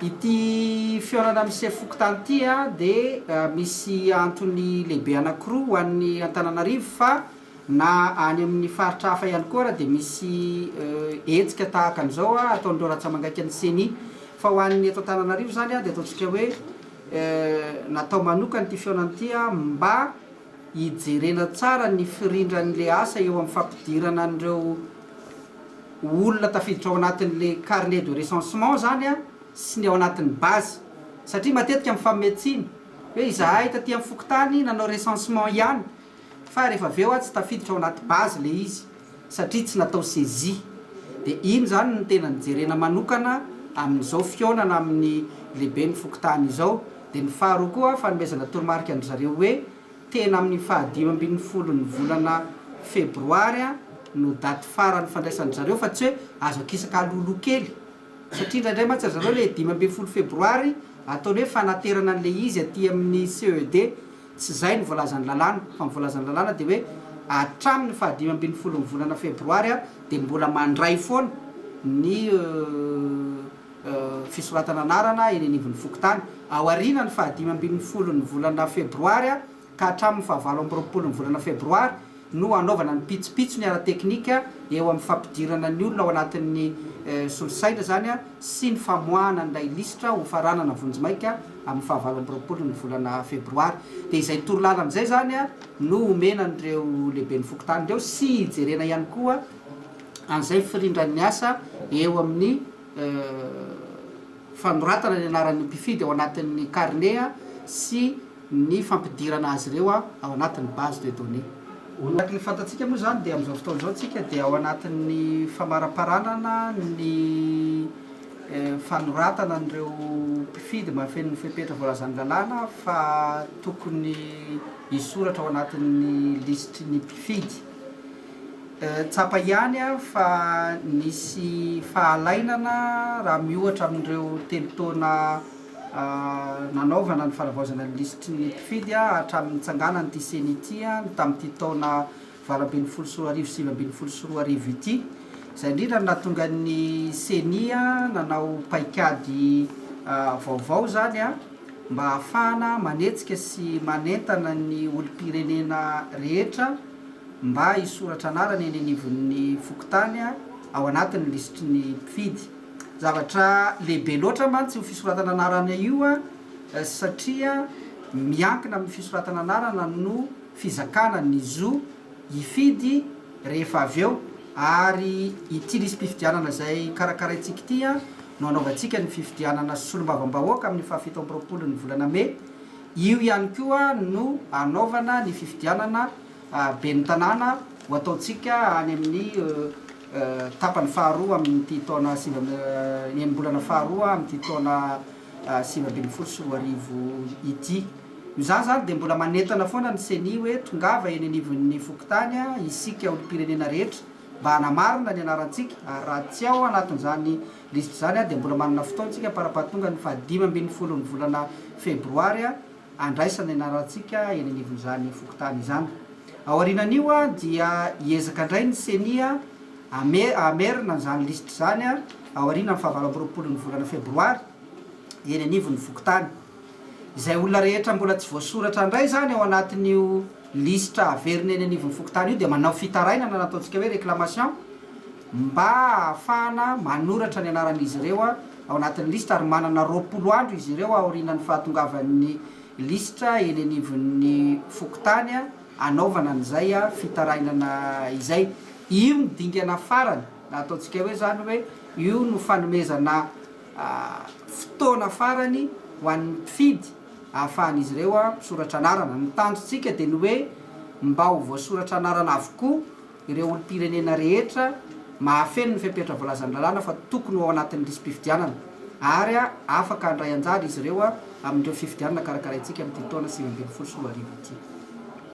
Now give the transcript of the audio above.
ity fiaonana amin'ny sefo fokontany ity dia misy antony lehibe anankiroa ho an'ny Antananarivo fa na any amin'ny faritra hafa ihany koa dia misy hetsika tahaka an'izao ataon'ireo ratsamangaiky ny CENI fa ho an'ny eto Antananarivo zany dia ataontsika hoe natao manokana ity fiaonana ity mba hijerena tsara ny firindran'le asa eo amin'ny fampidirana an'ireo olona tafiditra ao anatin'le carnet de recensement zany sy ny ao anatin'ny base satria matetika amin'ny fametsiny hoe izahay taty amin'ny fokontany nanao recensement ihany fa rehefa aveo tsy tafiditra ao anaty base le izy satria tsy natao saisie dia iny zany ny tena nijerena manokana amin'izao fiaonana amin'ny lehibe ny fokontany izao. Dia ny faharoa koa fanomezana toro-marika an zareo hoe tena amin'ny 15 ny volana febroary no daty farany fandraisan zareo fa tsy hoe azo akisaka lolo kely satria indraindray mantsy zareo le 15 febroary ataony hoe fanaterana an'le izy aty amin'ny CED tsy zay ny voalazan'ny lalàna fa ny voalazan'ny lalàna dia hoe hatramin'ny 15 ny volana febroary dia mbola mandray foana ny fisoratana anarana eny anivon'ny fokontany aoriana ny 15 ny volana febroary ka hatramin'ny 29 ny volana febroary no anaovana ny pitsopitso ny ara-teknika eo amin'ny fampidirana ny olona ao anatin'ny solosaina zany sy ny famoahana nylay listra ho faranana vonjimaika amin'ny 29 ny volana febroary. Dia izay torolalana amin'izay zany no omena an'ireo lehibe ny fokontany ireo sy hijerena ihany koa an'izay firindran'ny asa eo amin'ny fanoratana ny anaran'ny mpifidy ao anatin'ny carnet sy ny fampidirana azy ireo ao anatin'ny base de données. Araka ny fantatsika moa zany dia amin'izao fotoana izao tsika dia ao anatin'ny famaraparanana ny fanoratana an'ireo mpifidy mahafeno ny fepetra voalazan'ny lalàna fa tokony hisoratra ao anatin'ny listy ny mpifidy. Tsapa ihany fa nisy fahalainana raha miohatra amin'ireo telo taona nanaovana ny faravaozana ny listy ny mpifidy hatramin'ny nitsangana nyity CENI ity tamin'ity taona 2024 ity. Izay indrindra nahatonga ny CENI nanao paikady vaovao zany mba ahafahana manetsika sy manentana ny olom-pirenena rehetra mba hisoratra anarana eny anivon'ny fokontany ao anatin'ny listy ny mpifidy. Zavatra lehibe loatra mantsy ho fisoratana anarana io satria miankina amin'ny fisoratana anarana no fizakana ny zo hifidy rehefa avy eo ary ity lisy mpifidianana zay karakaraintsika ity no anaovantsika ny fifidianana solombavam-bahoaka amin'ny 17 ny volana May. Io ihany koa no anaovana ny fifidianana ben'ny tanàna ho ataontsika any amin'ny tapany faharoa amin'ity taona enimbolana faharoa amin'ity taona 2024 ity. Io zany zany dia mbola manentana foana ny CENI hoe tongava eny anivon'ny fokontany isika olom-pirenena rehetra mba hanamarina ny anarantsika raha tsy ao anatin'izany listy zany dia mbola manana fotoantsika parapatonga ny 15 ny volana febroary andraisana ny anarantsika eny anivon'izany fokontany izany. Aorianan'io dia hiezaka indray ny CENI amerina n'izany listy zany aoriana ny 29 ny volana febroary eny anivon'ny fokontany. Izay olona rehetra mbola tsy voasoratra indray zany ao anatin'io listra averina eny anivon'ny fokontany io dia manao fitarainana nataontsika hoe réclamation mba ahafahana manoratra ny anaran'izy ireo ao anatin'ny listra ary manana 20 andro izy ireo aorianan'ny fahatongavan'ny listra eny anivon'ny fokontany anaovana an'izay fitarainana izay. Io ny dingana farany ataontsika hoe zany hoe io no fanomezana fotoana farany ho an'ny mpifidy ahafahan'izy ireo misoratra anarana. Ny tanjontsika dia ny hoe mba ho voasoratra anarana avokoa ireo olom-pirenena rehetra mahafeno ny fepetra voalazan'ny lalàna fa tokony ao anatin'ny lisy mpifidianana ary afaka handray anjara izy ireo amin'ireo fifidianana karakaraintsika amin'ity taona 2024 ity.